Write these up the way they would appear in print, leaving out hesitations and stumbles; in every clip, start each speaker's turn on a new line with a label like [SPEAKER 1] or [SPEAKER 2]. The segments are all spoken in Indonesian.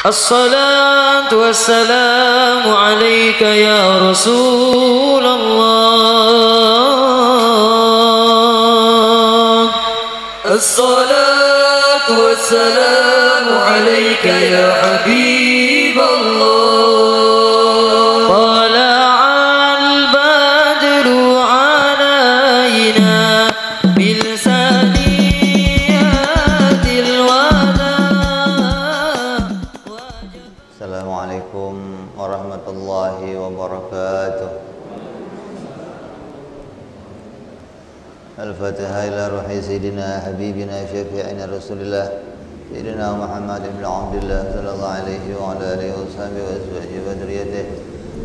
[SPEAKER 1] الصلاة والسلام عليك يا رسول الله. الصلاة والسلام عليك يا حبيب الله. طلع البدر علينا من ثنيات الوداع.
[SPEAKER 2] Assalamualaikum warahmatullahi wabarakatuh. Al-Fatihah ila ruhi Sayyidina Habibina Syafi'ina Rasulillah Sayyidina Muhammad ibn Abdullah sallallahu alaihi wa ala alihi wa sahbihi wa azwajihi wa dhurriyyatihi.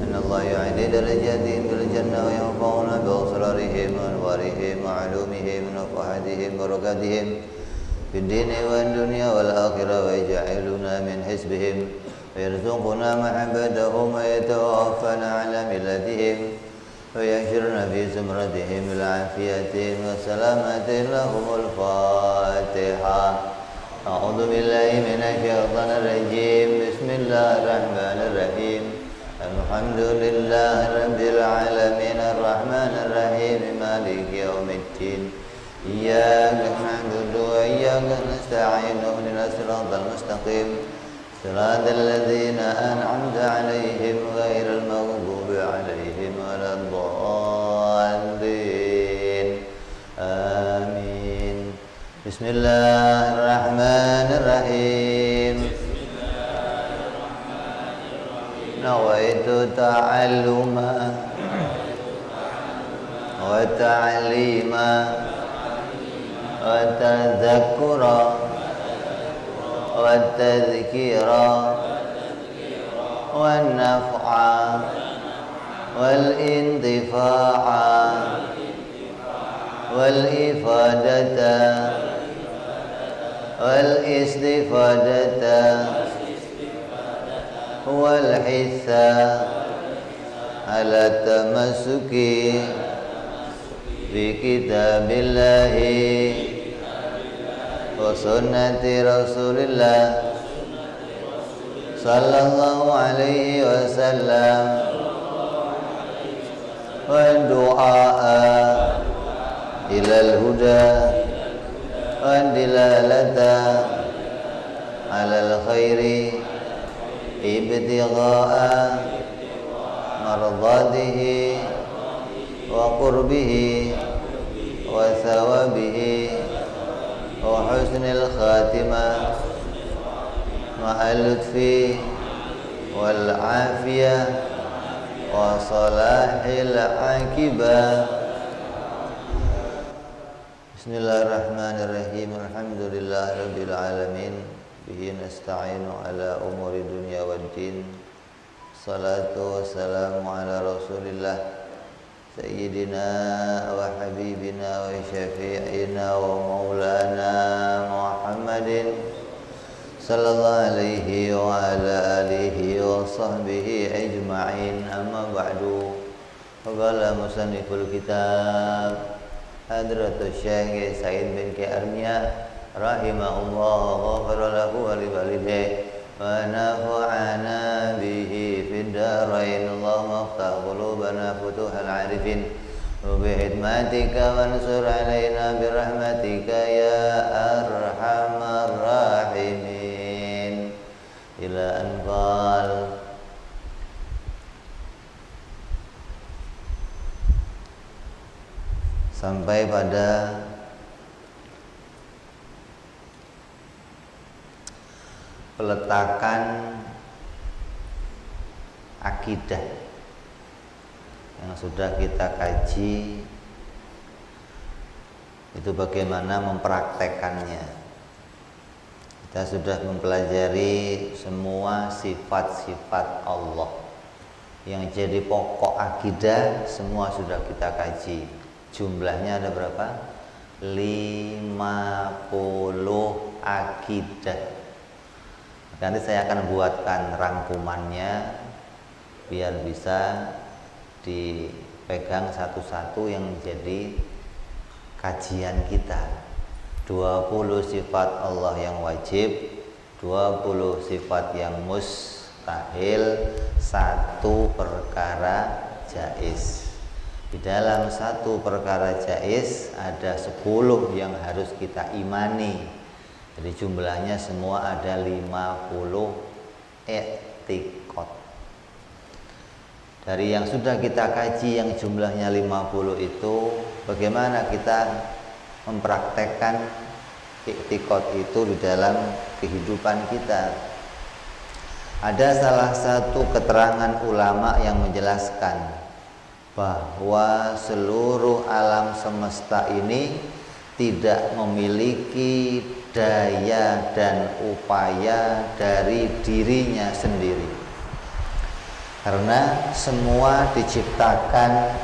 [SPEAKER 2] Inna Allah yu'ali darajatihim bil jannah wa yanfa'una bi asrarihim wa anwarihim wa ulumihim wa nafahatihim wa barakatihim fid dini wa dunya wal akhirah wa yaj'aluna min hisbihim ويرزقنا محبتهم ويتوفنا على ملتهم ويحشرنا في زمرتهم بالعافية والسلامة لهم الفاتحة. أعوذ بالله من الشيطان الرجيم. بسم الله الرحمن الرحيم. الحمد لله رب العالمين الرحمن الرحيم مالك يوم الدين. إياك نعبد وإياك نستعين اهدنا الصراط المستقيم صراط الذين أنعمت عليهم غير المغضوب عليهم ولا الضالين. آمين. بسم الله الرحمن الرحيم. نويت تعلما وتعليما وتذكرا والتذكيرا والنفع والانتفاع والإفادة والاستفادة والحث على التمسك بكتاب الله وسنة رسول الله صلى الله عليه وسلم والدعاء إلى الهدى والدلالة على الخير ابتغاء مرضاته وقربه وثوابه وحسن الخاتمة مع اللطف والعافية وصلاح العاقبة. Bismillahirrahmanirrahim. Alhamdulillahi rabbil alamin. Bihi nasta'inu ala umuri dunya waddin. Salatu wassalamu ala Rasulillah Sayyidina wa Habibina wa Syafi'ina wa Maulana Muhammadin sallallahu alaihi wa ala alihi wa sahbihi ajma'in. Amma ba'du. Faqala musanniful kitab Hadratul Syekh Said bin K. Armia rahimahullah wa ghafara lahu wa li walidayhi wa nafa'ana bihi fid darain. Allahumma iftah qulubana futuhal arifin wa bihidmatika wansur alaina birahmatika ya arhamar rahimin. Ila anfal. Sampai pada peletakan akidah yang sudah kita kaji, itu bagaimana mempraktekannya. Kita sudah mempelajari semua sifat-sifat Allah yang jadi pokok akidah, semua sudah kita kaji. Jumlahnya ada berapa? 50 akidah. Nanti saya akan buatkan rangkumannya biar bisa dipegang satu-satu yang menjadi kajian kita. 20 sifat Allah yang wajib, 20 sifat yang mustahil, 1 perkara jaiz. Di dalam 1 perkara jaiz ada 10 yang harus kita imani. Jadi jumlahnya semua ada 50 i'tiqad. Dari yang sudah kita kaji yang jumlahnya 50 itu, bagaimana kita mempraktekkan i'tiqad itu di dalam kehidupan kita. Ada salah satu keterangan ulama yang menjelaskan bahwa seluruh alam semesta ini tidak memiliki daya dan upaya dari dirinya sendiri, karena semua diciptakan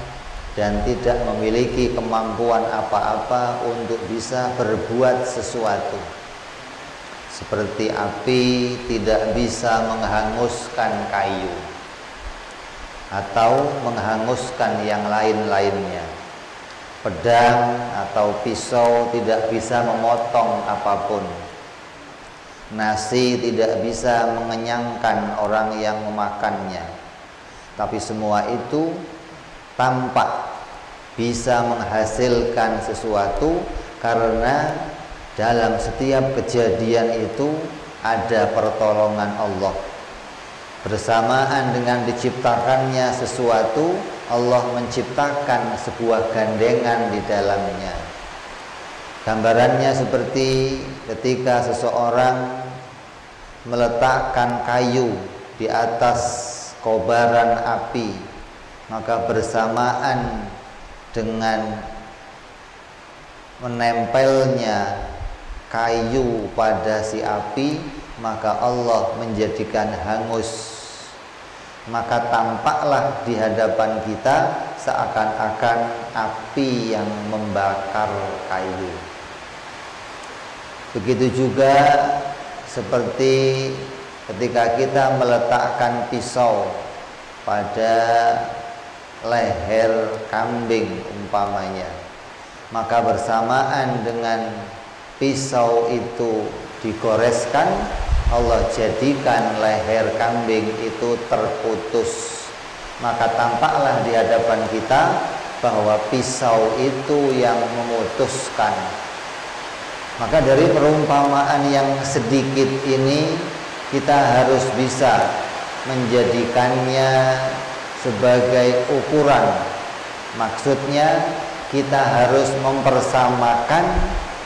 [SPEAKER 2] dan tidak memiliki kemampuan apa-apa untuk bisa berbuat sesuatu. Seperti api tidak bisa menghanguskan kayu atau menghanguskan yang lain-lainnya. Pedang atau pisau tidak bisa memotong apapun. Nasi tidak bisa mengenyangkan orang yang memakannya. Tapi semua itu tampak bisa menghasilkan sesuatu, karena dalam setiap kejadian itu ada pertolongan Allah. Bersamaan dengan diciptakannya sesuatu, Allah menciptakan sebuah gandengan di dalamnya. Gambarannya seperti ketika seseorang meletakkan kayu di atas kobaran api, maka bersamaan dengan menempelnya kayu pada si api, maka Allah menjadikan hangus. Maka tampaklah di hadapan kita seakan-akan api yang membakar kayu. Begitu juga seperti ketika kita meletakkan pisau pada leher kambing umpamanya, maka bersamaan dengan pisau itu digoreskan, Allah jadikan leher kambing itu terputus. Maka tampaklah di hadapan kita bahwa pisau itu yang memutuskan. Maka dari perumpamaan yang sedikit ini, kita harus bisa menjadikannya sebagai ukuran. Maksudnya kita harus mempersamakan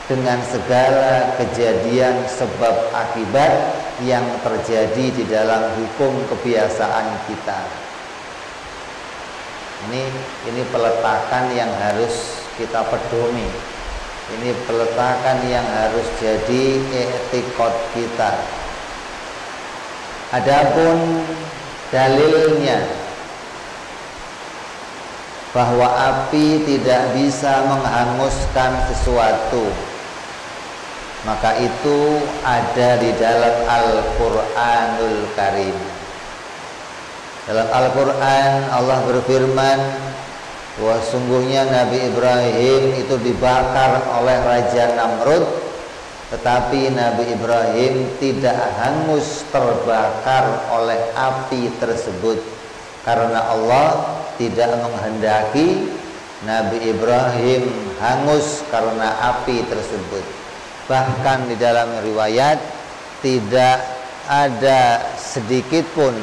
[SPEAKER 2] dengan segala kejadian sebab akibat yang terjadi di dalam hukum kebiasaan kita. Ini peletakan yang harus kita pedomi. Ini peletakan yang harus jadi i'tiqad kita. Adapun dalilnya bahwa api tidak bisa menghanguskan sesuatu, maka itu ada di dalam Al-Quranul Karim. Dalam Al-Quran Allah berfirman bahwa sungguhnya Nabi Ibrahim itu dibakar oleh Raja Namrud, tetapi Nabi Ibrahim tidak hangus terbakar oleh api tersebut, karena Allah tidak menghendaki Nabi Ibrahim hangus karena api tersebut. Bahkan di dalam riwayat tidak ada sedikit pun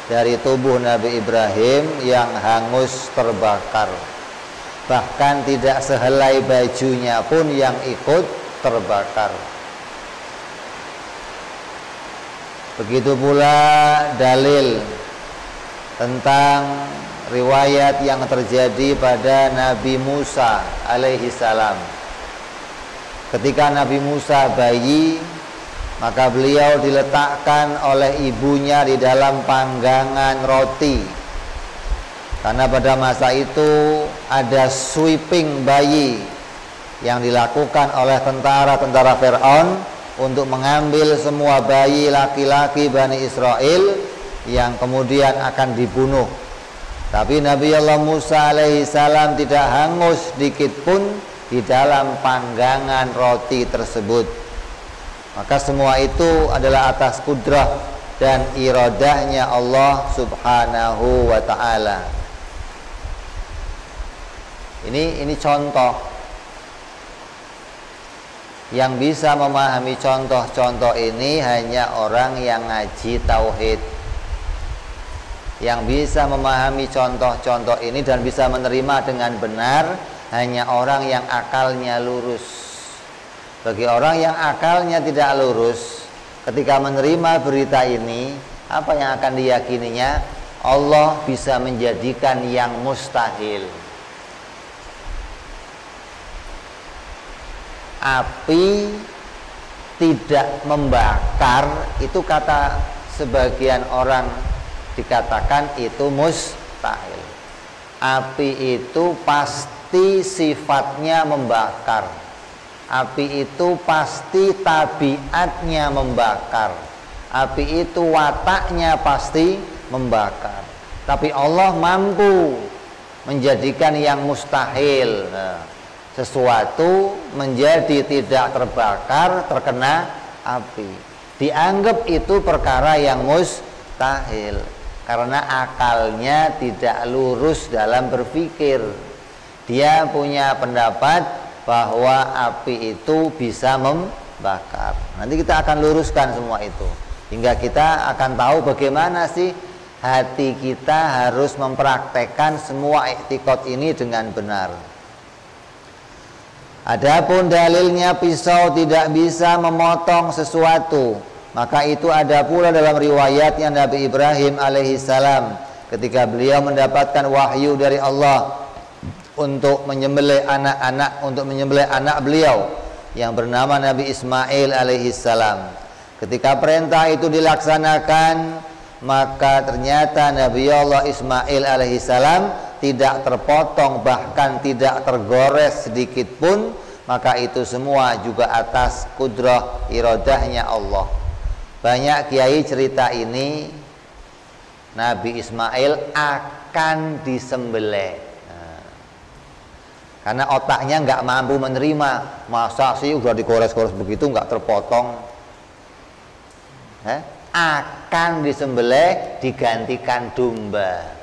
[SPEAKER 2] dari tubuh Nabi Ibrahim yang hangus terbakar. Bahkan tidak sehelai bajunya pun yang ikut terbakar. Begitu pula dalil tentang riwayat yang terjadi pada Nabi Musa alaihi salam. Ketika Nabi Musa bayi, maka beliau diletakkan oleh ibunya di dalam panggangan roti. Karena pada masa itu ada sweeping bayi yang dilakukan oleh tentara-tentara Fir'aun untuk mengambil semua bayi laki-laki Bani Israel yang kemudian akan dibunuh. Tapi Nabi Allah Musa alaihi salam tidak hangus sedikit pun di dalam panggangan roti tersebut. Maka semua itu adalah atas kudrah dan iradahnya Allah Subhanahu wa ta'ala. Ini contoh. Yang bisa memahami contoh-contoh ini hanya orang yang ngaji tauhid. Yang bisa memahami contoh-contoh ini dan bisa menerima dengan benar hanya orang yang akalnya lurus. Bagi orang yang akalnya tidak lurus, ketika menerima berita ini, apa yang akan diyakininya? Allah bisa menjadikan yang mustahil. Api tidak membakar, itu kata sebagian orang dikatakan itu mustahil. Api itu pasti sifatnya membakar. Api itu pasti tabiatnya membakar. Api itu wataknya pasti membakar. Tapi Allah mampu menjadikan yang mustahil. Sesuatu menjadi tidak terbakar, terkena api. Dianggap itu perkara yang mustahil karena akalnya tidak lurus dalam berpikir. Dia punya pendapat bahwa api itu bisa membakar. Nanti kita akan luruskan semua itu hingga kita akan tahu bagaimana sih hati kita harus mempraktekkan semua i'tiqad ini dengan benar. Adapun dalilnya pisau tidak bisa memotong sesuatu, maka itu ada pula dalam riwayatnya Nabi Ibrahim alaihissalam ketika beliau mendapatkan wahyu dari Allah untuk menyembelih anak beliau yang bernama Nabi Ismail alaihissalam. Ketika perintah itu dilaksanakan, maka ternyata Nabi Allah Ismail alaihissalam tidak terpotong, bahkan tidak tergores sedikit pun. Maka itu semua juga atas kudrah iradahnya Allah. Banyak kiai cerita ini, Nabi Ismail akan disembelih. Karena otaknya nggak mampu menerima, masa sih udah digores-gores begitu nggak terpotong. Akan disembelih digantikan domba.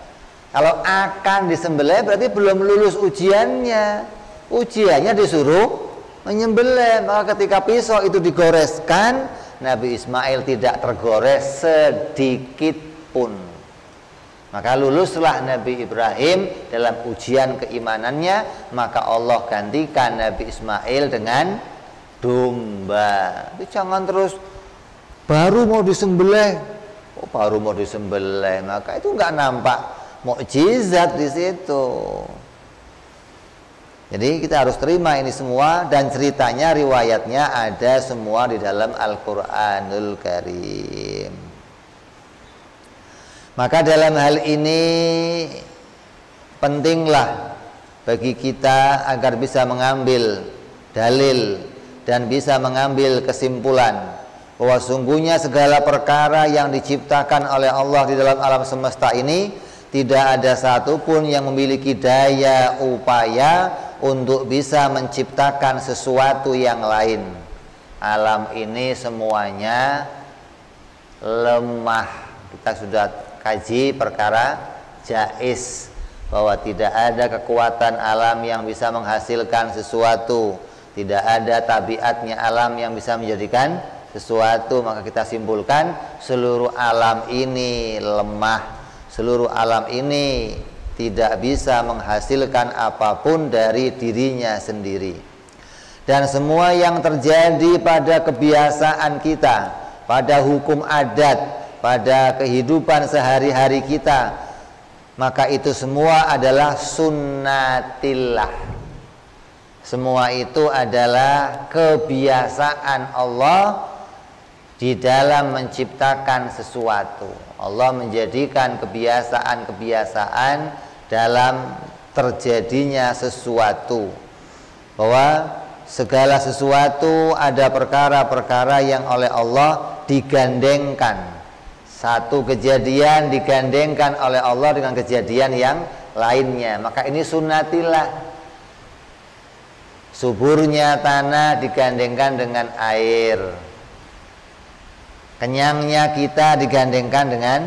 [SPEAKER 2] Kalau akan disembelih berarti belum lulus ujiannya. Ujiannya disuruh menyembelih. Maka ketika pisau itu digoreskan, Nabi Ismail tidak tergores sedikit pun. Maka luluslah Nabi Ibrahim dalam ujian keimanannya. Maka Allah gantikan Nabi Ismail dengan domba. Tapi jangan terus baru mau disembelih. Oh, baru mau disembelih, maka itu nggak nampak mukjizat di situ. Jadi kita harus terima ini semua, dan ceritanya, riwayatnya ada semua di dalam Al-Qur'anul Karim. Maka dalam hal ini pentinglah bagi kita agar bisa mengambil dalil dan bisa mengambil kesimpulan bahwa sungguhnya segala perkara yang diciptakan oleh Allah di dalam alam semesta ini tidak ada satupun yang memiliki daya upaya untuk bisa menciptakan sesuatu yang lain. Alam ini semuanya lemah. Kita sudah kaji perkara jaiz, bahwa tidak ada kekuatan alam yang bisa menghasilkan sesuatu, tidak ada tabiatnya alam yang bisa menjadikan sesuatu. Maka kita simpulkan seluruh alam ini lemah. Seluruh alam ini tidak bisa menghasilkan apapun dari dirinya sendiri. Dan semua yang terjadi pada kebiasaan kita, pada hukum adat, pada kehidupan sehari-hari kita, maka itu semua adalah sunnatillah. Semua itu adalah kebiasaan Allah di dalam menciptakan sesuatu. Allah menjadikan kebiasaan-kebiasaan dalam terjadinya sesuatu, bahwa segala sesuatu ada perkara-perkara yang oleh Allah digandengkan. Satu kejadian digandengkan oleh Allah dengan kejadian yang lainnya. Maka ini sunnatillah. Suburnya tanah digandengkan dengan air. Kenyangnya kita digandengkan dengan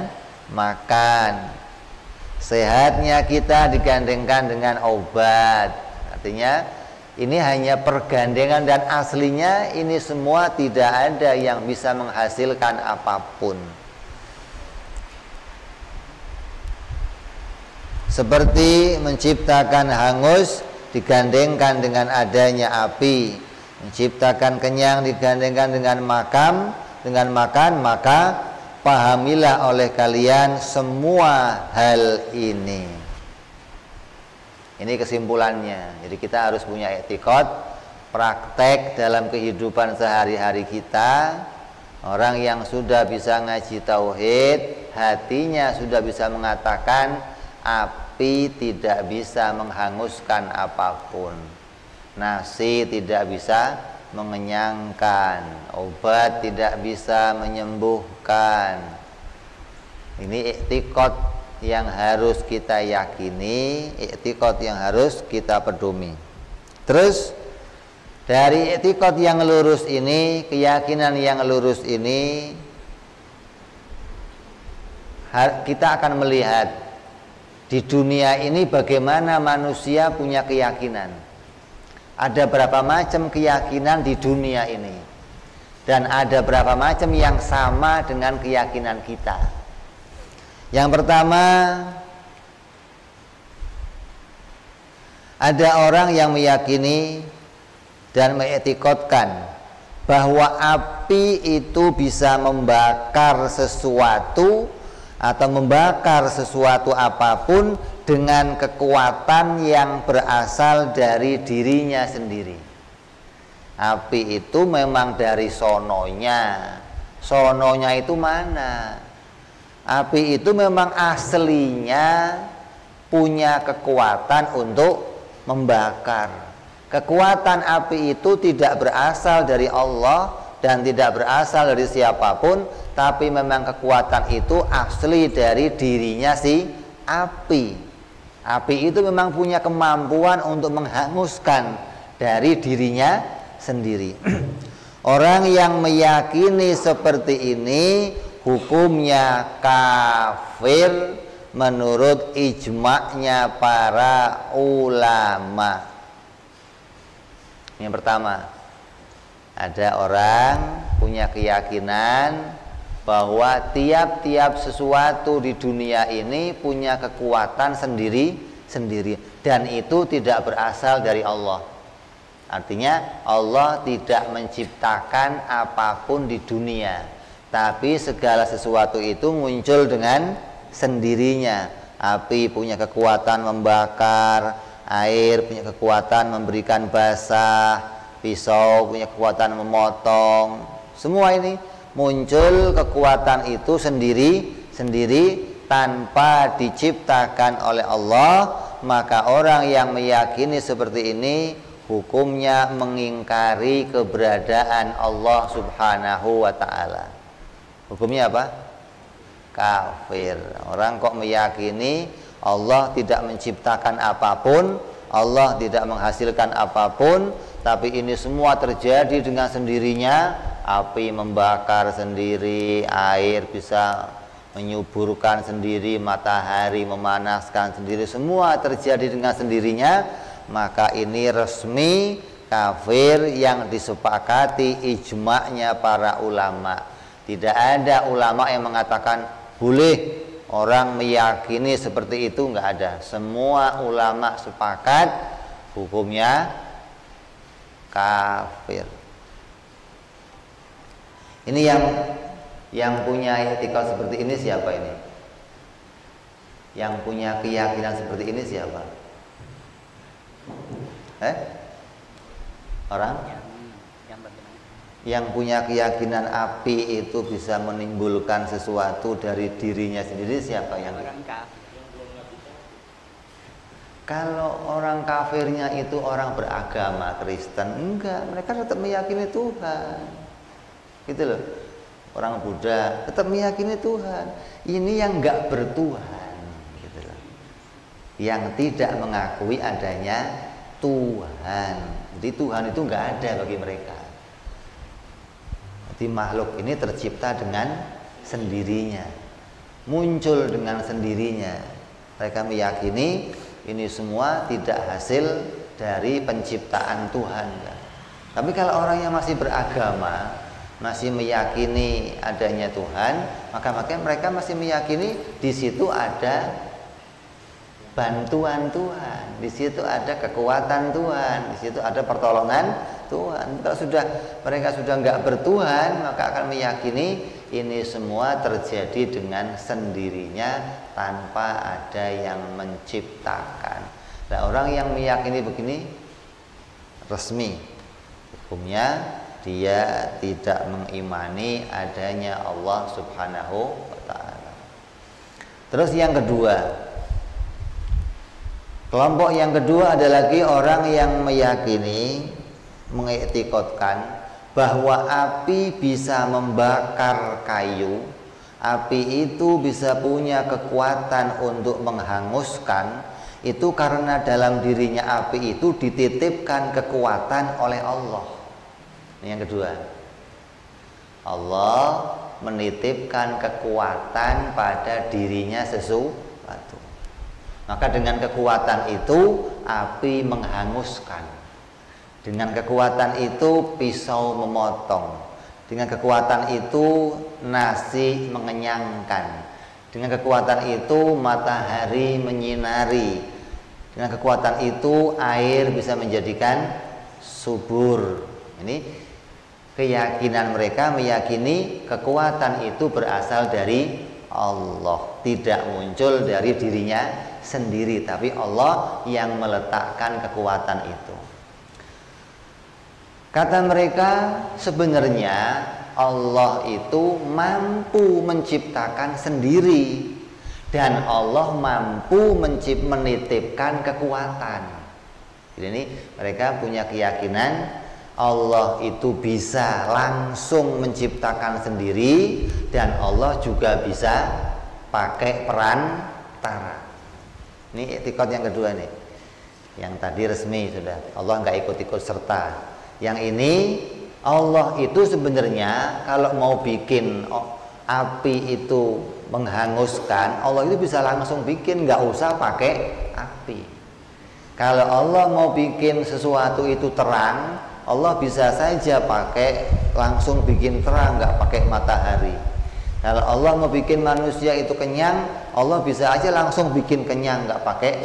[SPEAKER 2] makan, sehatnya kita digandengkan dengan obat. Artinya ini hanya pergandengan, dan aslinya ini semua tidak ada yang bisa menghasilkan apapun. Seperti menciptakan hangus digandengkan dengan adanya api, menciptakan kenyang digandengkan dengan makan, maka pahamilah oleh kalian semua hal ini. Ini kesimpulannya. Jadi kita harus punya i'tiqad, praktek dalam kehidupan sehari-hari kita. Orang yang sudah bisa ngaji tauhid, hatinya sudah bisa mengatakan api tidak bisa menghanguskan apapun, nasi tidak bisa mengenyangkan, obat tidak bisa menyembuhkan. Ini i'tiqad yang harus kita yakini, i'tiqad yang harus kita peduli. Terus dari i'tiqad yang lurus ini, keyakinan yang lurus ini, kita akan melihat di dunia ini bagaimana manusia punya keyakinan. Ada berapa macam keyakinan di dunia ini, dan ada berapa macam yang sama dengan keyakinan kita. Yang pertama, ada orang yang meyakini dan mengiktikadkan bahwa api itu bisa membakar sesuatu atau membakar sesuatu apapun dengan kekuatan yang berasal dari dirinya sendiri. Api itu memang dari sononya. Sononya itu mana? Api itu memang aslinya punya kekuatan untuk membakar. Kekuatan api itu tidak berasal dari Allah dan tidak berasal dari siapapun, tapi memang kekuatan itu asli dari dirinya si api. Api itu memang punya kemampuan untuk menghanguskan dari dirinya sendiri. Orang yang meyakini seperti ini hukumnya kafir menurut ijma'nya para ulama. Yang pertama, ada orang punya keyakinan bahwa tiap-tiap sesuatu di dunia ini punya kekuatan sendiri-sendiri, dan itu tidak berasal dari Allah. Artinya Allah tidak menciptakan apapun di dunia, tapi segala sesuatu itu muncul dengan sendirinya. Api punya kekuatan membakar, air punya kekuatan memberikan basah, pisau punya kekuatan memotong. Semua ini muncul kekuatan itu sendiri tanpa diciptakan oleh Allah. Maka orang yang meyakini seperti ini hukumnya mengingkari keberadaan Allah subhanahu wa ta'ala. Hukumnya apa? Kafir. Orang kok meyakini Allah tidak menciptakan apapun, Allah tidak menghasilkan apapun, tapi ini semua terjadi dengan sendirinya. Api membakar sendiri, air bisa menyuburkan sendiri, matahari memanaskan sendiri, semua terjadi dengan sendirinya. Maka ini resmi kafir yang disepakati ijma'nya para ulama. Tidak ada ulama yang mengatakan boleh orang meyakini seperti itu, enggak ada. Semua ulama sepakat hukumnya kafir. Ini yang punya i'tikad seperti ini siapa ini? Yang punya keyakinan seperti ini siapa? Orang? Yang punya keyakinan api itu bisa menimbulkan sesuatu dari dirinya sendiri siapa yang? Kalau orang kafirnya itu orang beragama Kristen, enggak, mereka tetap meyakini Tuhan. Gitu loh. Orang Buddha tetap meyakini Tuhan. Ini yang enggak bertuhan, gitu loh. Yang tidak mengakui adanya Tuhan. Jadi Tuhan itu enggak ada bagi mereka. Jadi Jadi makhluk ini tercipta dengan sendirinya, muncul dengan sendirinya. Mereka meyakini ini semua tidak hasil dari penciptaan Tuhan. Tapi kalau orang yang masih beragama, masih meyakini adanya Tuhan, maka mereka masih meyakini di situ ada bantuan Tuhan, di situ ada kekuatan Tuhan, di situ ada pertolongan Tuhan. Kalau mereka sudah nggak bertuhan, maka akan meyakini ini semua terjadi dengan sendirinya tanpa ada yang menciptakan. Nah, orang yang meyakini begini resmi hukumnya dia tidak mengimani adanya Allah Subhanahu wa ta'ala. Terus yang kedua, kelompok yang kedua ada lagi orang yang meyakini, mengiktikadkan bahwa api bisa membakar kayu, api itu bisa punya kekuatan untuk menghanguskan, itu karena dalam dirinya api itu dititipkan kekuatan oleh Allah. Ini yang kedua, Allah menitipkan kekuatan pada dirinya sesuatu. Maka dengan kekuatan itu api menghanguskan. Dengan kekuatan itu pisau memotong. Dengan kekuatan itu nasi mengenyangkan. Dengan kekuatan itu matahari menyinari. Dengan kekuatan itu air bisa menjadikan subur. Ini keyakinan mereka, meyakini kekuatan itu berasal dari Allah, tidak muncul dari dirinya sendiri, tapi Allah yang meletakkan kekuatan itu. Kata mereka, sebenarnya Allah itu mampu menciptakan sendiri dan Allah mampu menitipkan kekuatan. Jadi ini mereka punya keyakinan Allah itu bisa langsung menciptakan sendiri dan Allah juga bisa pakai perantara. Ini etikot yang kedua nih. Yang tadi resmi sudah, Allah nggak ikut-ikut serta. Yang ini Allah itu sebenarnya kalau mau bikin api itu menghanguskan, Allah itu bisa langsung bikin, nggak usah pakai api. Kalau Allah mau bikin sesuatu itu terang, Allah bisa saja langsung bikin terang, nggak pakai matahari. Kalau Allah mau bikin manusia itu kenyang, Allah bisa aja langsung bikin kenyang, nggak pakai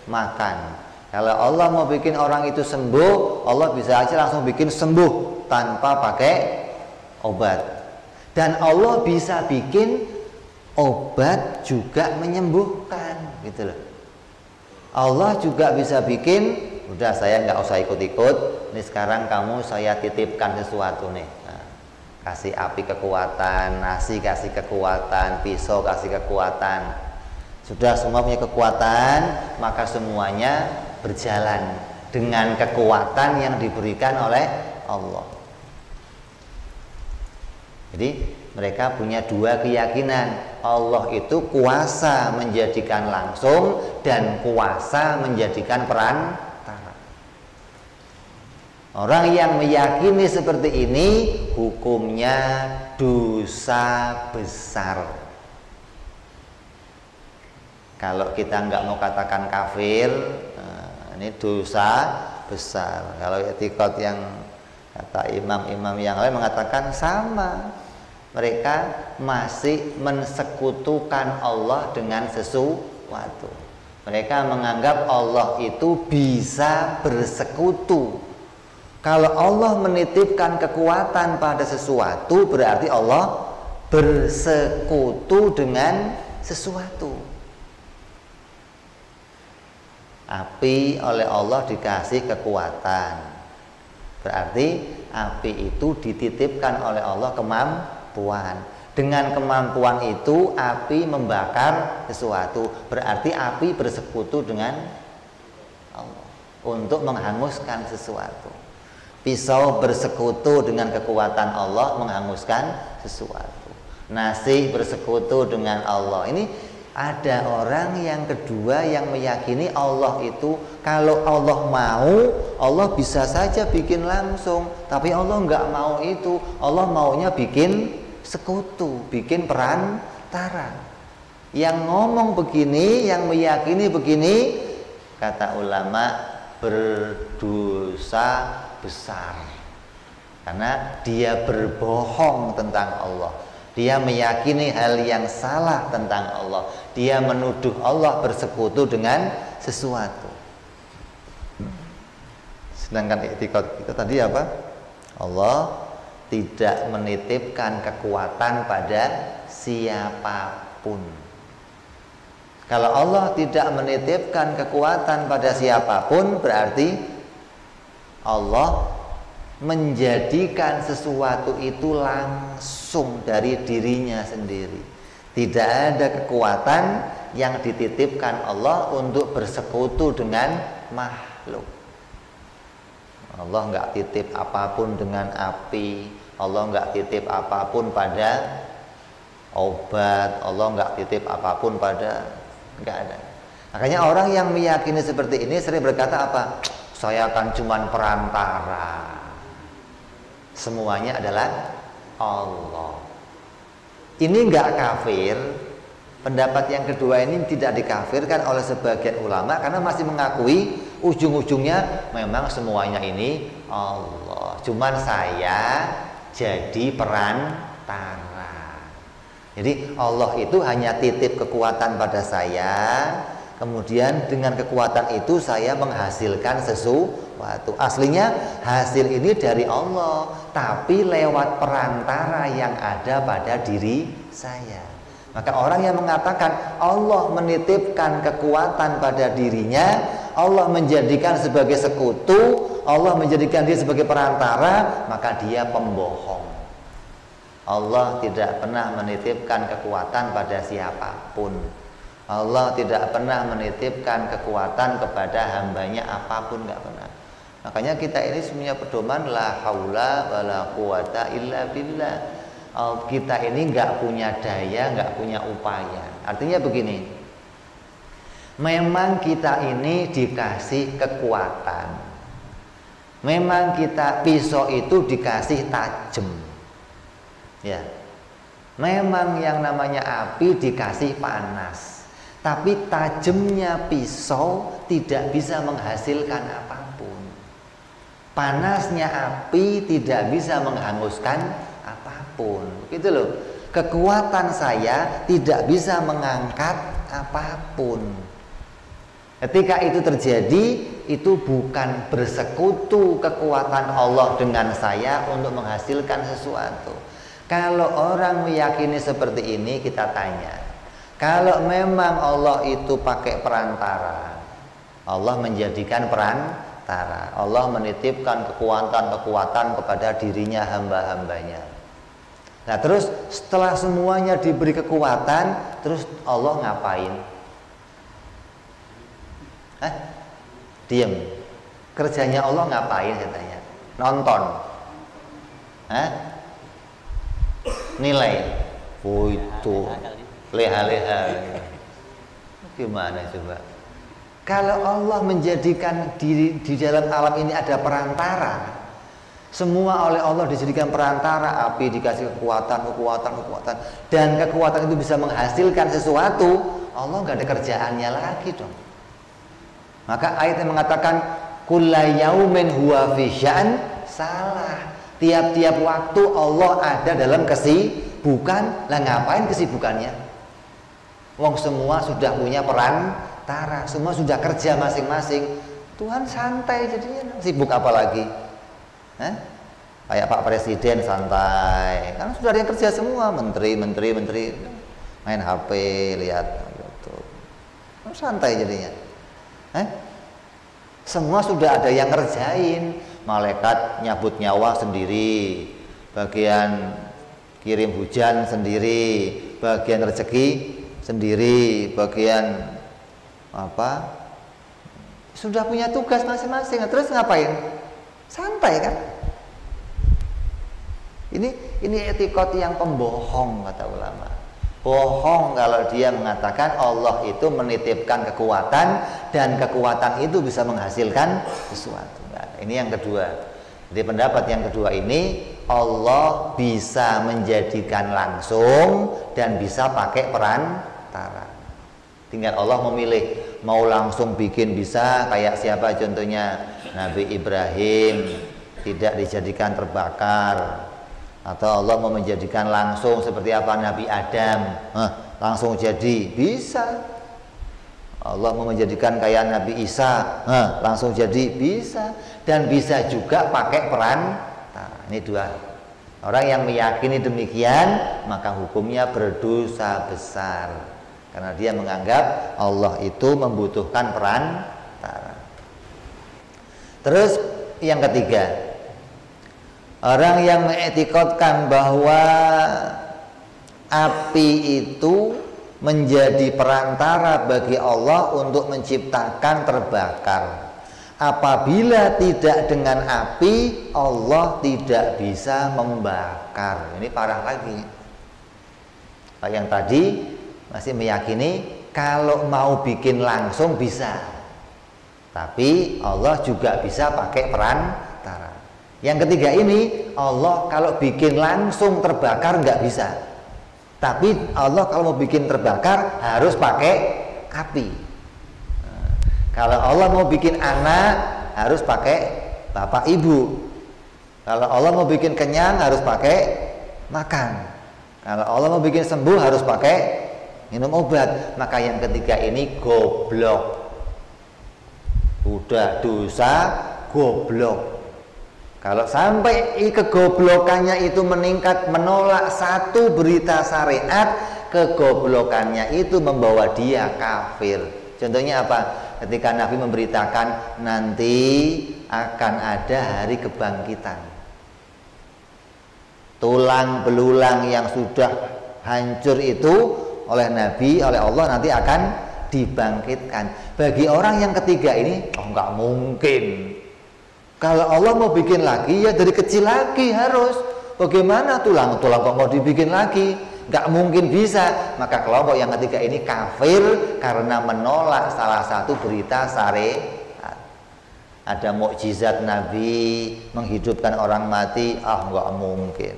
[SPEAKER 2] makan. Kalau Allah mau bikin orang itu sembuh, Allah bisa aja langsung bikin sembuh tanpa pakai obat. Dan Allah bisa bikin obat juga menyembuhkan, gitu loh. Allah juga bisa bikin, udah saya nggak usah ikut-ikut, ini sekarang kamu saya titipkan sesuatu nih. Nah, kasih api kekuatan, nasi kasih kekuatan, pisau kasih kekuatan. Sudah semua punya kekuatan, maka semuanya berjalan dengan kekuatan yang diberikan oleh Allah. Jadi mereka punya dua keyakinan, Allah itu kuasa menjadikan langsung dan kuasa menjadikan perantara. Orang yang meyakini seperti ini hukumnya dosa besar. Kalau kita nggak mau katakan kafir, ini dosa besar. Kalau etikot yang kata imam-imam yang lain mengatakan sama, mereka masih mensekutukan Allah dengan sesuatu. Mereka menganggap Allah itu bisa bersekutu. Kalau Allah menitipkan kekuatan pada sesuatu, berarti Allah bersekutu dengan sesuatu. Api oleh Allah dikasih kekuatan, berarti api itu dititipkan oleh Allah kemampuan. Dengan kemampuan itu api membakar sesuatu, berarti api bersekutu dengan Allah untuk menghanguskan sesuatu. Pisau bersekutu dengan kekuatan Allah menghanguskan sesuatu. Nasi bersekutu dengan Allah. Ini Ada orang yang kedua yang meyakini Allah itu kalau Allah mau, Allah bisa saja bikin langsung. Tapi Allah nggak mau itu. Allah maunya bikin sekutu, bikin perantara. Yang ngomong begini, yang meyakini begini, kata ulama berdosa besar. Karena dia berbohong tentang Allah. Dia meyakini hal yang salah tentang Allah. Dia menuduh Allah bersekutu dengan sesuatu. Sedangkan i'tiqad kita tadi apa? Allah tidak menitipkan kekuatan pada siapapun. Kalau Allah tidak menitipkan kekuatan pada siapapun, berarti Allah menjadikan sesuatu itu langsung dari dirinya sendiri. Tidak ada kekuatan yang dititipkan Allah untuk bersekutu dengan makhluk. Allah nggak titip apapun dengan api, Allah nggak titip apapun pada obat, Allah nggak titip apapun pada, nggak ada. Makanya orang yang meyakini seperti ini sering berkata apa? Saya kan cuman perantara. Semuanya adalah Allah. Ini enggak kafir. Pendapat yang kedua ini tidak dikafirkan oleh sebagian ulama karena masih mengakui ujung-ujungnya memang semuanya ini Allah. Cuman saya jadi perantara. Jadi Allah itu hanya titip kekuatan pada saya. Kemudian dengan kekuatan itu saya menghasilkan sesuatu. Aslinya hasil ini dari Allah, tapi lewat perantara yang ada pada diri saya. Maka orang yang mengatakan Allah menitipkan kekuatan pada dirinya, Allah menjadikan sebagai sekutu, Allah menjadikan dia sebagai perantara, maka dia pembohong. Allah tidak pernah menitipkan kekuatan pada siapapun. Allah tidak pernah menitipkan kekuatan kepada hambanya apapun, nggak pernah. Makanya kita ini semuanya pedoman la haula wala quwata illa billah. Kita ini nggak punya daya, nggak punya upaya. Artinya begini, memang kita ini dikasih kekuatan. Memang kita pisau itu dikasih tajam, ya. Memang yang namanya api dikasih panas. Tapi tajamnya pisau tidak bisa menghasilkan apapun. Panasnya api tidak bisa menghanguskan apapun. Gitu loh. Kekuatan saya tidak bisa mengangkat apapun. Ketika itu terjadi, itu bukan bersekutu kekuatan Allah dengan saya untuk menghasilkan sesuatu. Kalau orang meyakini seperti ini, kita tanya, kalau memang Allah itu pakai perantara, Allah menjadikan perantara, Allah menitipkan kekuatan-kekuatan kepada dirinya hamba-hambanya. Nah terus setelah semuanya diberi kekuatan, terus Allah ngapain? Diam. Kerjanya Allah ngapain saya tanya? Nonton. Nilai. Oh itu leha-leha. Gimana coba? Kalau Allah menjadikan di dalam alam ini ada perantara, semua oleh Allah dijadikan perantara, api dikasih kekuatan, dan kekuatan itu bisa menghasilkan sesuatu, Allah nggak ada kerjaannya lagi dong. Maka ayat yang mengatakan kulla yaumin huwa fi sya'an, salah. Tiap-tiap waktu Allah ada dalam kesibukan. Lah ngapain kesibukannya? Wong semua sudah punya perantara, semua sudah kerja masing-masing. Tuhan santai jadinya, sibuk apa lagi? Kayak Pak Presiden santai, karena sudah ada yang kerja semua, menteri main HP, lihat YouTube, santai jadinya. Semua sudah ada yang ngerjain. Malaikat nyabut nyawa sendiri, bagian kirim hujan sendiri, bagian rezeki sendiri, bagian apa, sudah punya tugas masing-masing. Terus ngapain? Santai kan? Ini etikot yang pembohong kata ulama. Bohong kalau dia mengatakan Allah itu menitipkan kekuatan dan kekuatan itu bisa menghasilkan sesuatu. Nah, ini yang kedua. Jadi pendapat yang kedua ini, Allah bisa menjadikan langsung dan bisa pakai perantara. Tinggal Allah memilih mau langsung bikin bisa, kayak siapa contohnya Nabi Ibrahim tidak dijadikan terbakar. Atau Allah mau menjadikan langsung seperti apa Nabi Adam, langsung jadi, bisa. Allah mau menjadikan kayak Nabi Isa, langsung jadi, bisa. Dan bisa juga pakai perantara. Ini dua. Orang yang meyakini demikian, maka hukumnya berdosa besar. Karena dia menganggap Allah itu membutuhkan perantara. Terus yang ketiga, orang yang mengiktikadkan bahwa api itu menjadi perantara bagi Allah untuk menciptakan terbakar. Apabila tidak dengan api, Allah tidak bisa membakar. Ini parah lagi. Yang tadi masih meyakini kalau mau bikin langsung bisa, tapi Allah juga bisa pakai perantara. Yang ketiga ini, Allah kalau bikin langsung terbakar nggak bisa, tapi Allah kalau mau bikin terbakar harus pakai api. Kalau Allah mau bikin anak harus pakai bapak ibu. Kalau Allah mau bikin kenyang harus pakai makan. Kalau Allah mau bikin sembuh harus pakai minum obat. Maka yang ketiga ini goblok. Udah dosa goblok. Kalau sampai kegoblokannya itu meningkat, menolak satu berita syariat, kegoblokannya itu membawa dia kafir. Contohnya apa? Ketika Nabi memberitakan nanti akan ada hari kebangkitan. Tulang belulang yang sudah hancur itu oleh Nabi, oleh Allah nanti akan dibangkitkan. Bagi orang yang ketiga ini, oh nggak mungkin. Kalau Allah mau bikin lagi, ya dari kecil lagi harus. Bagaimana tulang kok mau dibikin lagi? Nggak mungkin bisa. Maka kelompok yang ketiga ini kafir karena menolak salah satu berita syariat. Ada mukjizat Nabi menghidupkan orang mati, nggak mungkin.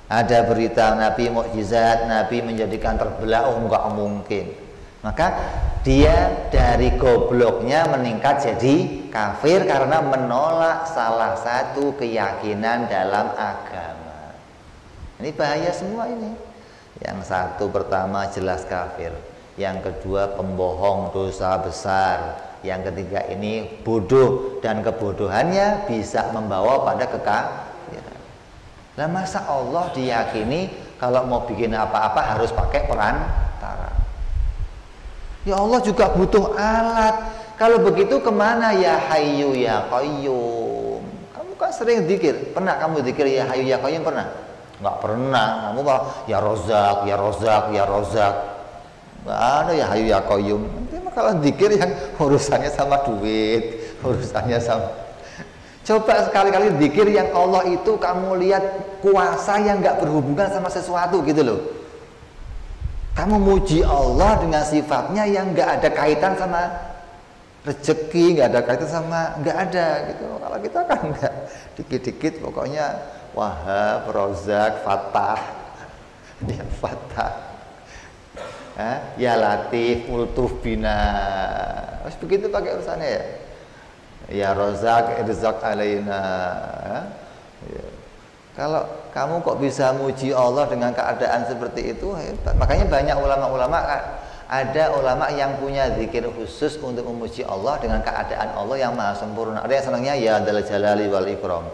[SPEAKER 2] Ada berita Nabi mukjizat Nabi menjadikan terbelah, nggak mungkin. Maka dia dari gobloknya meningkat jadi kafir karena menolak salah satu keyakinan dalam agama. Ini bahaya semua ini. Yang satu pertama jelas kafir, yang kedua pembohong dosa besar, yang ketiga ini bodoh dan kebodohannya bisa membawa pada kekafiran. Nah, masa Allah diyakini kalau mau bikin apa-apa harus pakai perantara? Ya Allah juga butuh alat. Kalau begitu kemana ya Hayyu ya Qayyum? Kamu kan sering zikir. Pernah kamu zikir ya Hayyu ya Qayyum pernah? Enggak pernah. Kamu malah ya Rozak, ya Rozak, ya Rozak. Enggak ada ya Hayyu ya Qayyum. Nanti kalau zikir yang urusannya sama duit, urusannya sama. Coba sekali-kali zikir yang Allah itu kamu lihat kuasa yang enggak berhubungan sama sesuatu gitu loh. Kamu muji Allah dengan sifatnya yang nggak ada kaitan sama rezeki, nggak ada kaitan sama, nggak ada gitu. Kalau kita kan nggak, dikit-dikit pokoknya Wahab, Rozak, Fatah, dia Fatah, ya Latif, Multuf, Bina, harus begitu pakai urusannya ya. Ya Rozak, Irzak alaina. Ya. Kalau kamu kok bisa muji Allah dengan keadaan seperti itu, hebat. Makanya banyak ulama-ulama, ada ulama yang punya zikir khusus untuk memuji Allah dengan keadaan Allah yang maha sempurna. Ada yang senangnya ya Dzal Jalali wal Ikram.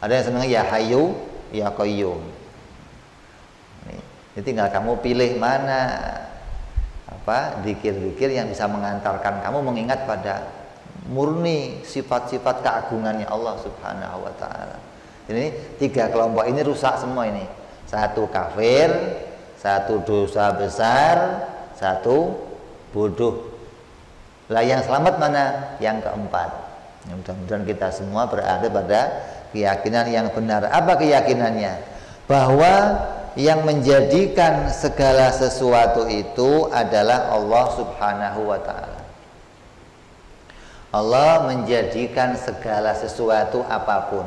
[SPEAKER 2] Ada yang senangnya ya Hayyu ya Qayyum. Ini tinggal kamu pilih mana zikir-zikir yang bisa mengantarkan kamu mengingat pada murni sifat-sifat keagungannya Allah Subhanahu wa taala. Ini tiga kelompok ini rusak semua ini. Satu kafir, satu dosa besar, satu bodoh. Lah yang selamat mana? Yang keempat. Mudah-mudahan kita semua berada pada keyakinan yang benar. Apa keyakinannya? Bahwa yang menjadikan segala sesuatu itu adalah Allah Subhanahu wa ta'ala. Allah menjadikan segala sesuatu apapun.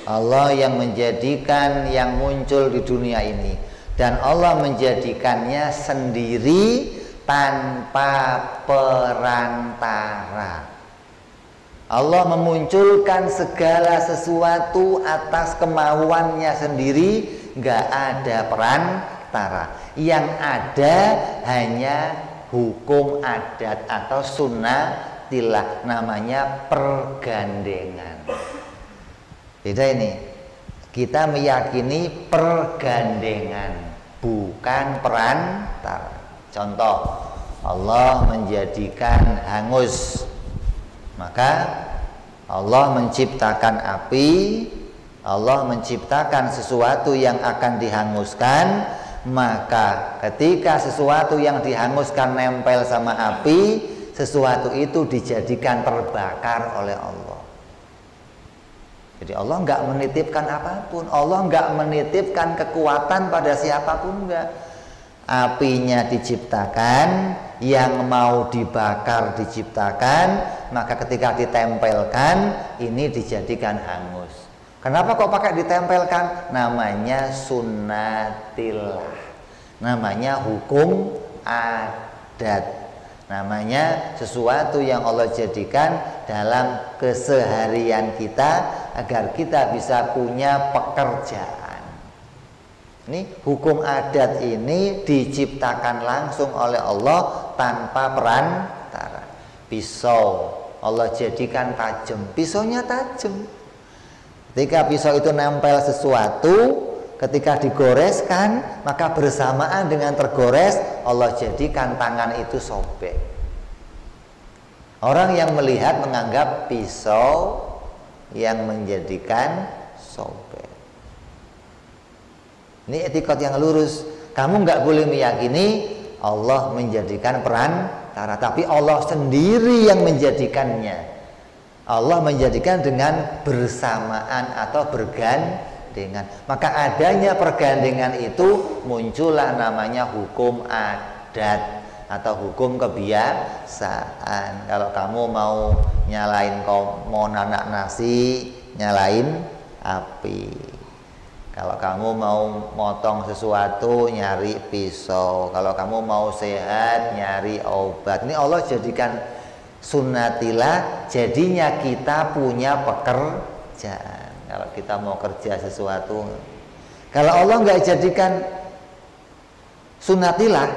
[SPEAKER 2] Allah yang menjadikan yang muncul di dunia ini, dan Allah menjadikannya sendiri tanpa perantara. Allah memunculkan segala sesuatu atas kemauannya sendiri, nggak ada perantara. Yang ada hanya hukum adat atau sunnatillah, namanya pergandengan. Beda ini. Kita meyakini pergandengan, bukan perantara. Contoh, Allah menjadikan hangus, maka Allah menciptakan api, Allah menciptakan sesuatu yang akan dihanguskan. Maka ketika sesuatu yang dihanguskan nempel sama api, sesuatu itu dijadikan terbakar oleh Allah. Jadi Allah nggak menitipkan apapun, Allah nggak menitipkan kekuatan pada siapapun, enggak. Apinya diciptakan, yang mau dibakar diciptakan, maka ketika ditempelkan ini dijadikan hangus. Kenapa kok pakai ditempelkan? Namanya sunnatillah, namanya hukum adat, namanya sesuatu yang Allah jadikan dalam keseharian kita agar kita bisa punya pekerjaan. Ini hukum adat ini diciptakan langsung oleh Allah tanpa perantara. Pisau Allah jadikan tajam, pisaunya tajam. Ketika pisau itu nempel sesuatu, ketika digoreskan, maka bersamaan dengan tergores Allah jadikan tangan itu sobek. Orang yang melihat menganggap pisau yang menjadikan sobek. Ini etikot yang lurus. Kamu nggak boleh meyakini Allah menjadikan perantara, tapi Allah sendiri yang menjadikannya. Allah menjadikan dengan bersamaan atau bergandengan. Maka adanya pergandengan itu muncullah namanya hukum adat atau hukum kebiasaan. Kalau kamu mau nyalain, mau nanak nasi, nyalain api. Kalau kamu mau motong sesuatu, nyari pisau. Kalau kamu mau sehat, nyari obat. Ini Allah jadikan sunnatillah, jadinya kita punya pekerjaan. Kalau kita mau kerja sesuatu, kalau Allah nggak jadikan sunnatillah,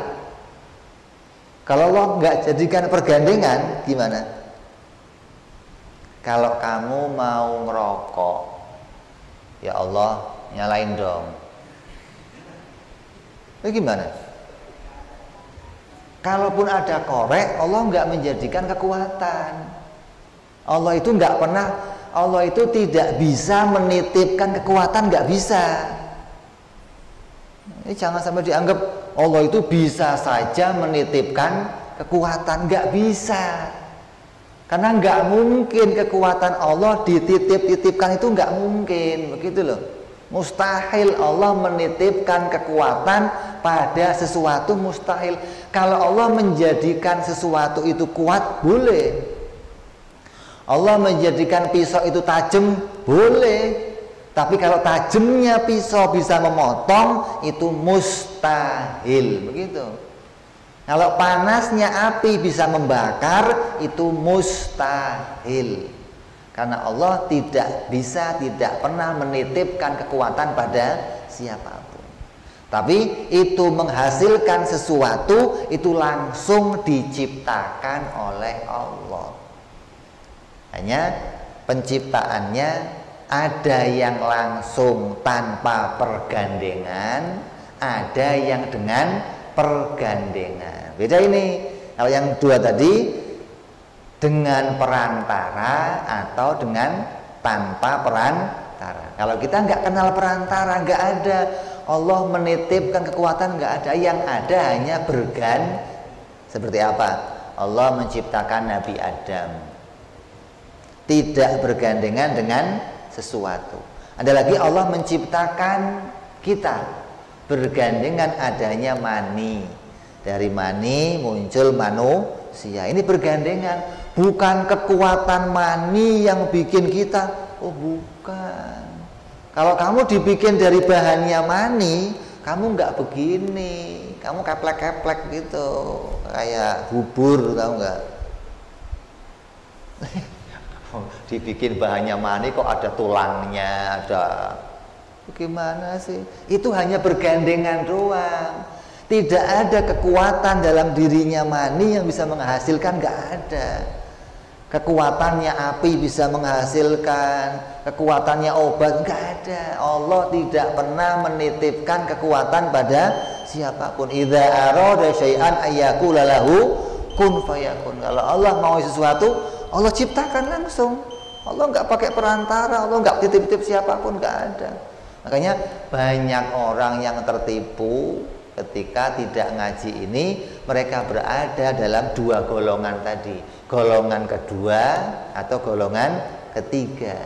[SPEAKER 2] kalau Allah nggak jadikan pergandengan, gimana? Kalau kamu mau ngerokok, ya Allah nyalain dong. Itu gimana? Kalaupun ada korek, Allah nggak menjadikan kekuatan. Allah itu nggak pernah, Allah itu tidak bisa menitipkan kekuatan, nggak bisa. Ini jangan sampai dianggap Allah itu bisa saja menitipkan kekuatan, nggak bisa. Karena nggak mungkin kekuatan Allah dititip-titipkan, itu nggak mungkin, begitu loh. Mustahil Allah menitipkan kekuatan pada sesuatu, mustahil. Kalau Allah menjadikan sesuatu itu kuat, boleh. Allah menjadikan pisau itu tajam, boleh. Tapi kalau tajamnya pisau bisa memotong, itu mustahil, begitu. Kalau panasnya api bisa membakar, itu mustahil. Karena Allah tidak bisa, tidak pernah menitipkan kekuatan pada siapapun. Tapi itu menghasilkan sesuatu, itu langsung diciptakan oleh Allah. Hanya penciptaannya ada yang langsung tanpa pergandengan, ada yang dengan pergandengan. Beda ini. Kalau yang dua tadi dengan perantara atau dengan tanpa perantara. Kalau kita nggak kenal perantara, nggak ada. Allah menitipkan kekuatan, nggak ada. Yang ada hanya seperti apa? Allah menciptakan Nabi Adam, tidak bergandengan dengan sesuatu. Ada lagi Allah menciptakan kita. bergandengan adanya mani. Dari mani muncul manusia. Ini bergandengan, bukan kekuatan mani yang bikin kita. Oh bukan. Kalau kamu dibikin dari bahannya mani, kamu nggak begini. Kamu keplek-keplek gitu, kayak bubur, tahu nggak? Dibikin bahannya mani kok ada tulangnya, ada. Bagaimana sih? Itu hanya bergandengan doang. Tidak ada kekuatan dalam dirinya mani yang bisa menghasilkan, nggak ada. Kekuatannya api bisa menghasilkan, kekuatannya obat, nggak ada. Allah tidak pernah menitipkan kekuatan pada siapapun. Idza arada syai'an ayyakula lahu kun fayakun. Kalau Allah mau sesuatu, Allah ciptakan langsung. Allah nggak pakai perantara, Allah nggak titip-titip siapapun, nggak ada. Makanya banyak orang yang tertipu ketika tidak ngaji ini. Mereka berada dalam dua golongan tadi, golongan kedua atau golongan ketiga.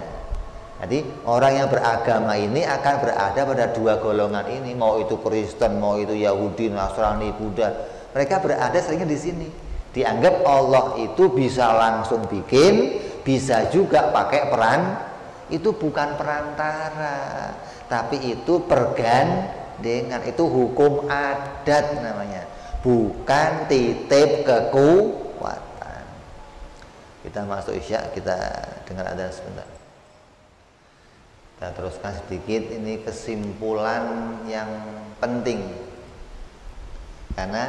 [SPEAKER 2] Jadi orang yang beragama ini akan berada pada dua golongan ini, mau itu Kristen, mau itu Yahudi, Nasrani, Buddha. Mereka berada seringnya di sini. Dianggap Allah itu bisa langsung bikin, bisa juga pakai peran. Itu bukan perantara, tapi itu pergandengan. Itu hukum adat namanya, bukan titip kekuatan. Kita masuk Isya, kita dengar adzan sebentar. Kita teruskan sedikit, ini kesimpulan yang penting. Karena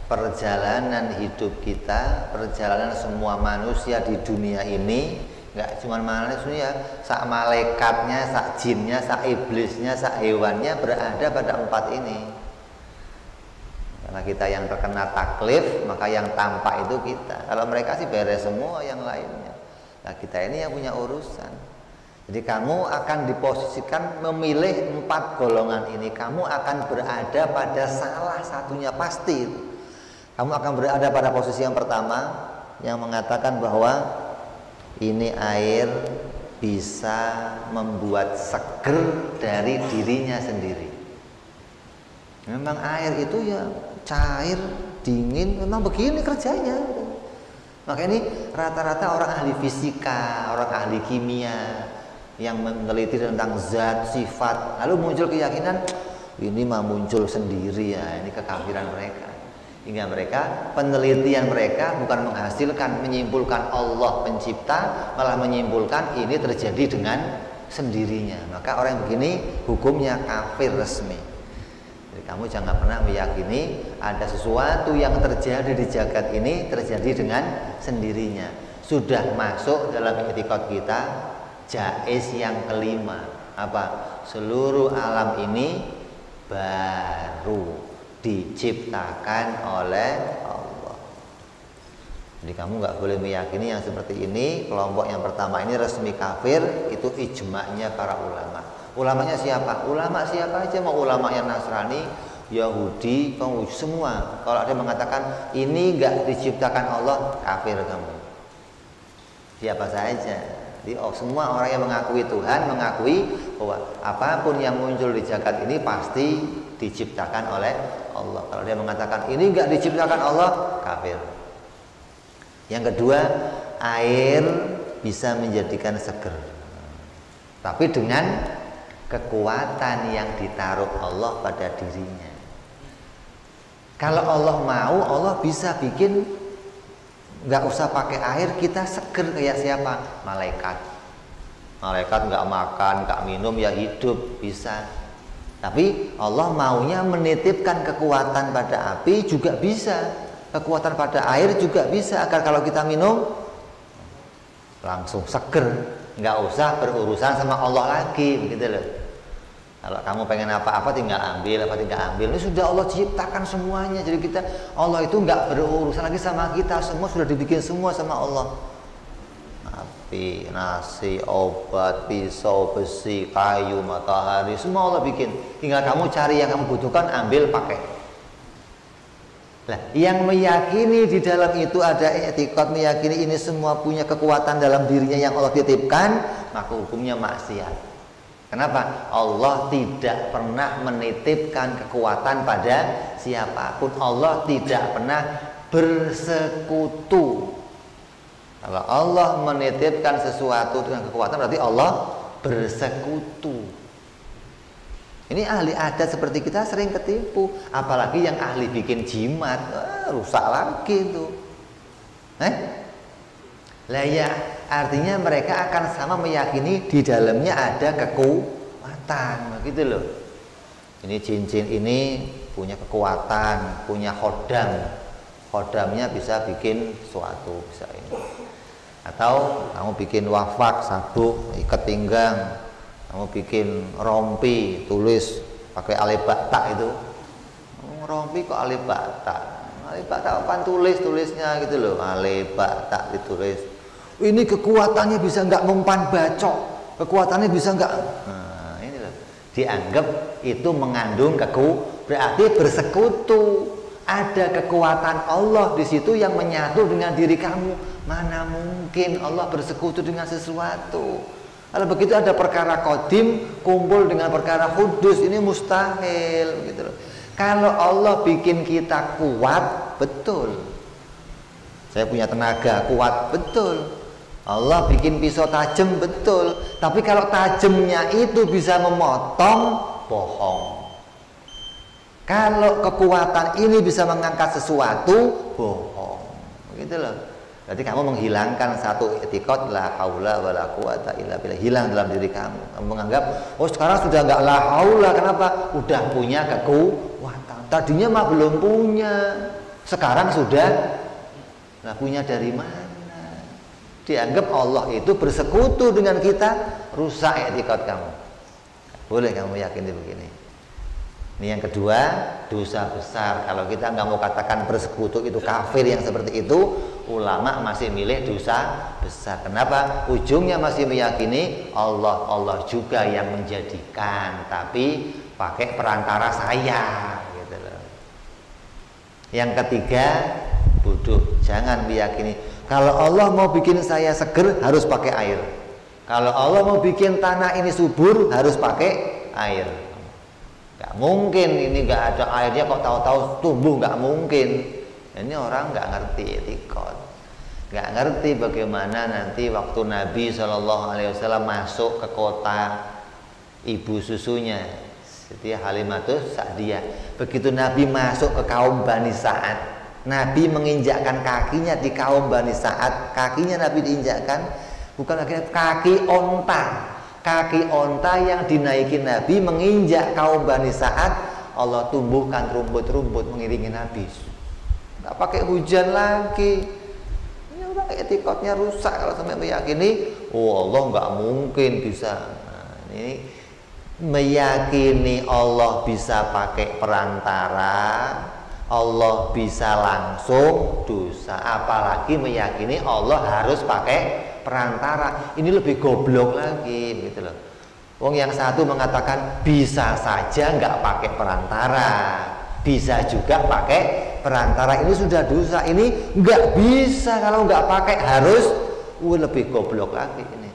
[SPEAKER 2] perjalanan hidup kita, perjalanan semua manusia di dunia ini, nggak cuma manusia, sak malaikatnya, sak jinnya, sak iblisnya, sak hewannya berada pada empat ini. Karena kita yang terkena taklif, maka yang tampak itu kita. Kalau mereka sih beres semua yang lainnya. Nah kita ini yang punya urusan. Jadi kamu akan diposisikan memilih empat golongan ini. Kamu akan berada pada salah satunya pasti. Kamu akan berada pada posisi yang pertama, yang mengatakan bahwa ini air bisa membuat seger dari dirinya sendiri. Memang air itu ya cair, dingin, memang begini kerjanya. Maka ini rata-rata orang ahli fisika, orang ahli kimia yang meneliti tentang zat, sifat, lalu muncul keyakinan ini mah muncul sendiri, ya ini kekafiran mereka. Hingga mereka, penelitian mereka bukan menghasilkan, menyimpulkan Allah pencipta, malah menyimpulkan ini terjadi dengan sendirinya. Maka orang yang begini hukumnya kafir resmi. Jadi kamu jangan pernah meyakini ada sesuatu yang terjadi di jagat ini terjadi dengan sendirinya. Sudah masuk dalam i'tiqad kita jaiz yang kelima, apa? Seluruh alam ini baru diciptakan oleh Allah. Jadi kamu nggak boleh meyakini yang seperti ini. Kelompok yang pertama ini resmi kafir, itu ijma'nya para ulama. Ulamanya siapa? Ulama siapa aja, mau ulama yang Nasrani, Yahudi, Konghucu, semua. Kalau ada yang mengatakan ini nggak diciptakan Allah, kafir kamu. Siapa saja. Jadi semua orang yang mengakui Tuhan mengakui bahwa apapun yang muncul di jagat ini pasti diciptakan oleh Allah. Kalau dia mengatakan ini enggak diciptakan Allah, kafir. Yang kedua, air bisa menjadikan seger, tapi dengan kekuatan yang ditaruh Allah pada dirinya. Kalau Allah mau, Allah bisa bikin nggak usah pakai air, kita seger kayak siapa? Malaikat. Malaikat nggak makan, nggak minum, ya hidup bisa. Tapi Allah maunya menitipkan kekuatan pada api juga bisa, kekuatan pada air juga bisa, agar kalau kita minum langsung seger, nggak usah berurusan sama Allah lagi, begitu loh. Kalau kamu pengen apa-apa tinggal ambil, ini sudah Allah ciptakan semuanya. Jadi kita, Allah itu nggak berurusan lagi sama kita, semua sudah dibikin semua sama Allah. Api, nasi, obat, pisau, besi, kayu, matahari, semua Allah bikin. Tinggal kamu cari yang kamu butuhkan, ambil, pakai. Nah, yang meyakini di dalam itu ada i'tiqad, meyakini ini semua punya kekuatan dalam dirinya yang Allah titipkan, maka hukumnya maksiat. Kenapa? Allah tidak pernah menitipkan kekuatan pada siapapun. Allah tidak pernah bersekutu. Kalau Allah menitipkan sesuatu dengan kekuatan, berarti Allah bersekutu. Ini ahli adat seperti kita sering ketipu, apalagi yang ahli bikin jimat, rusak lagi itu. Lah ya, artinya mereka akan sama meyakini di dalamnya ada kekuatan, gitu loh. Ini cincin ini punya kekuatan, punya khodam. Khodamnya bisa bikin sesuatu, bisa ini. Atau kamu bikin wafak, sabuk, ikat pinggang, kamu bikin rompi, tulis pakai alif bata itu. Rompi kok alif bata? Alif bata apaan tulisnya gitu loh, alif bata ditulis. Ini kekuatannya bisa nggak mempan bacok, kekuatannya bisa nggak, nah ini loh, dianggap itu mengandung berarti bersekutu. Ada kekuatan Allah di situ yang menyatu dengan diri kamu. Mana mungkin Allah bersekutu dengan sesuatu? Kalau begitu ada perkara qadim kumpul dengan perkara hudus, ini mustahil gitu loh. Kalau Allah bikin kita kuat, betul. Saya punya tenaga kuat, betul. Allah bikin pisau tajam, betul. Tapi kalau tajamnya itu bisa memotong, bohong. Kalau kekuatan ini bisa mengangkat sesuatu, bohong. Gitu loh. Berarti kamu menghilangkan satu etikot la haula wala quwata illa billah, hilang dalam diri kamu. Kamu menganggap, oh sekarang sudah enggak la haula, kenapa? Udah punya kekuatan. Tadinya mah belum punya. Sekarang sudah. Nah, punya dari mana? Dianggap Allah itu bersekutu dengan kita, rusak etikot kamu. Boleh kamu yakini begini. Ini yang kedua, dosa besar. Kalau kita nggak mau katakan bersekutu itu kafir yang seperti itu, ulama masih milih dosa besar. Kenapa? Ujungnya masih meyakini Allah juga yang menjadikan, tapi pakai perantara saya, gitu loh. Yang ketiga, bodoh. Jangan meyakini kalau Allah mau bikin saya seger harus pakai air. Kalau Allah mau bikin tanah ini subur harus pakai air. Gak mungkin ini gak ada airnya kok tahu-tahu tumbuh, gak mungkin. Ini orang gak ngerti etikot, gak ngerti bagaimana nanti waktu Nabi SAW masuk ke kota ibu susunya, jadi Halimatus Sa'diyah. Begitu Nabi masuk ke kaum Bani Sa'ad, Nabi menginjakkan kakinya di kaum Bani Sa'ad. Kakinya Nabi diinjakkan bukan kaki onta. Kaki onta yang dinaikin Nabi menginjak kaum Bani Sa'ad. Allah tumbuhkan rumput-rumput mengiringi Nabi. Nggak pakai hujan lagi. Ini orang etikotnya rusak kalau sampai meyakini, oh Allah nggak mungkin bisa. Nah, ini meyakini Allah bisa pakai perantara, Allah bisa langsung, dosa. Apalagi meyakini Allah harus pakai perantara. Ini lebih goblok lagi, gitu loh. Wong yang satu mengatakan bisa saja nggak pakai perantara, bisa juga pakai perantara. Ini sudah dosa. Ini nggak bisa kalau nggak pakai, harus lebih goblok lagi ini.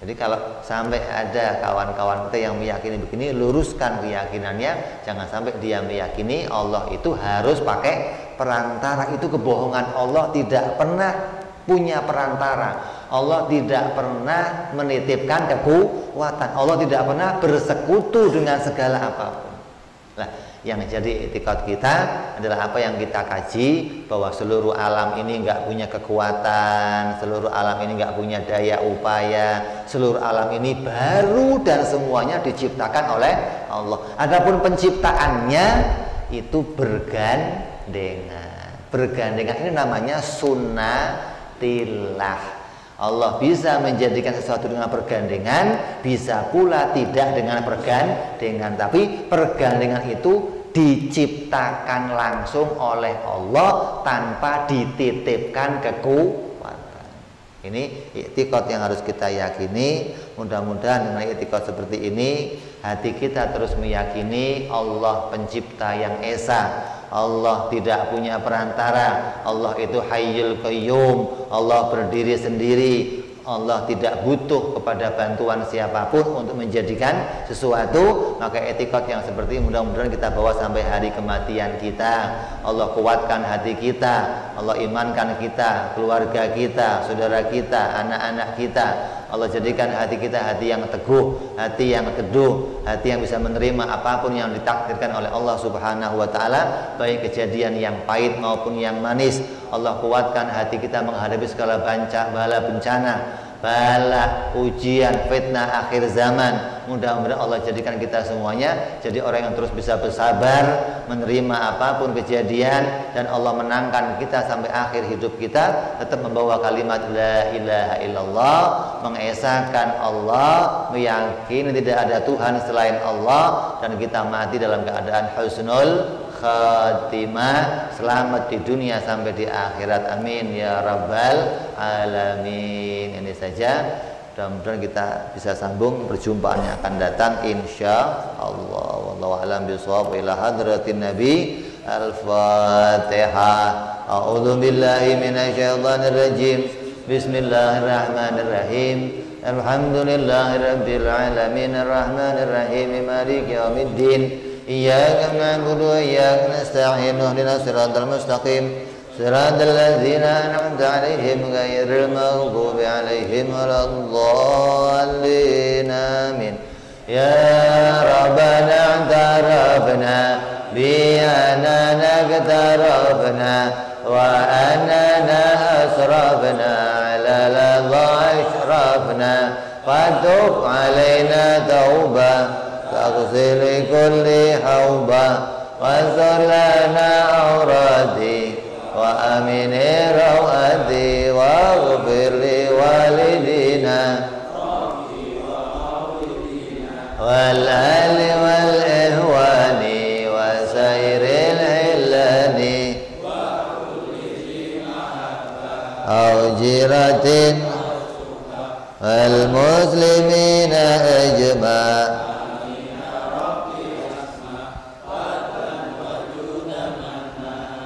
[SPEAKER 2] Jadi kalau sampai ada kawan-kawan kita yang meyakini begini, luruskan keyakinannya. Jangan sampai dia meyakini Allah itu harus pakai perantara. Itu kebohongan. Allah tidak pernah punya perantara. Allah tidak pernah menitipkan kekuatan. Allah tidak pernah bersekutu dengan segala apapun. Nah, yang jadi etikot kita adalah apa yang kita kaji, bahwa seluruh alam ini nggak punya kekuatan, seluruh alam ini nggak punya daya upaya, seluruh alam ini baru dan semuanya diciptakan oleh Allah. Adapun penciptaannya itu bergandengan. Bergandengan ini namanya sunnatillah. Allah bisa menjadikan sesuatu dengan pergandengan, bisa pula tidak dengan pergandengan. Tapi pergandengan itu diciptakan langsung oleh Allah tanpa dititipkan kekuatan. Ini i'tiqad yang harus kita yakini. Mudah-mudahan dengan i'tiqad seperti ini, hati kita terus meyakini Allah pencipta yang esa. Allah tidak punya perantara. Allah itu Hayyul Qayyum. Allah berdiri sendiri. Allah tidak butuh kepada bantuan siapapun untuk menjadikan sesuatu, maka etikot yang seperti ini mudah-mudahan kita bawa sampai hari kematian kita. Allah kuatkan hati kita, Allah imankan kita, keluarga kita, saudara kita, anak-anak kita. Allah jadikan hati kita hati yang teguh, hati yang teduh, hati yang bisa menerima apapun yang ditakdirkan oleh Allah Subhanahu wa taala, baik kejadian yang pahit maupun yang manis. Allah kuatkan hati kita menghadapi segala bala bencana, bala ujian, fitnah akhir zaman. Mudah-mudahan Allah jadikan kita semuanya jadi orang yang terus bisa bersabar menerima apapun kejadian, dan Allah menangkan kita sampai akhir hidup kita tetap membawa kalimat la ilaha illallah, mengesahkan Allah, meyakini tidak ada Tuhan selain Allah, dan kita mati dalam keadaan husnul khatimah, selamat di dunia sampai di akhirat. Amin ya rabbal alamin. Ini saja, mudah-mudahan kita bisa sambung perjumpaan yang akan datang insya Allah. Wallahu a'lam bishawab. Ila hadratin nabi. Al-Fatihah. A'udzu billahi minasyaitonir rajim. Bismillahirrahmanirrahim. Alhamdulillahi rabbil alamin, arrahmanir rahim, maliki yaumiddin. Iyyaka na'budu wa iyyaka nasta'in. Ihdinas siratal mustaqim. Siratal ladzina an'amta 'alaihim ghairil maghdubi 'alaihim waladdallin. Amin. Ya Rabbana i'tarafna bi annana iktarafna wa annana asrafna 'ala ladha ashrafna fatub 'alaina tauba تغسل كل حوبة واغفر لنا أورادي وأمن روادي واغفر لوالدينا والأهل والإخوان وسائر العلان أو جيرة والمسلمين أجمع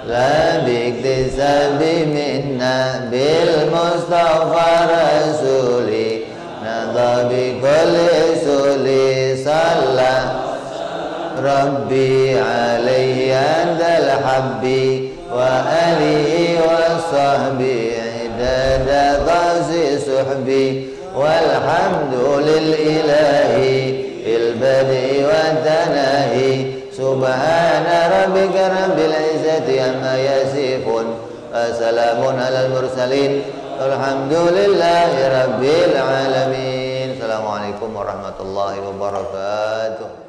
[SPEAKER 2] لا باكتساب منا بالمصطفى رسولي نضى بكل سولي صلى ربي عليه عند الحب وآله وصحبه عدد ضعف صحبي والحمد للإله في البدء والتناهي سبحان ربك رب العزة عما يصفون وسلام على المرسلين والحمد لله رب العالمين. Assalamualaikum warahmatullahi wabarakatuh.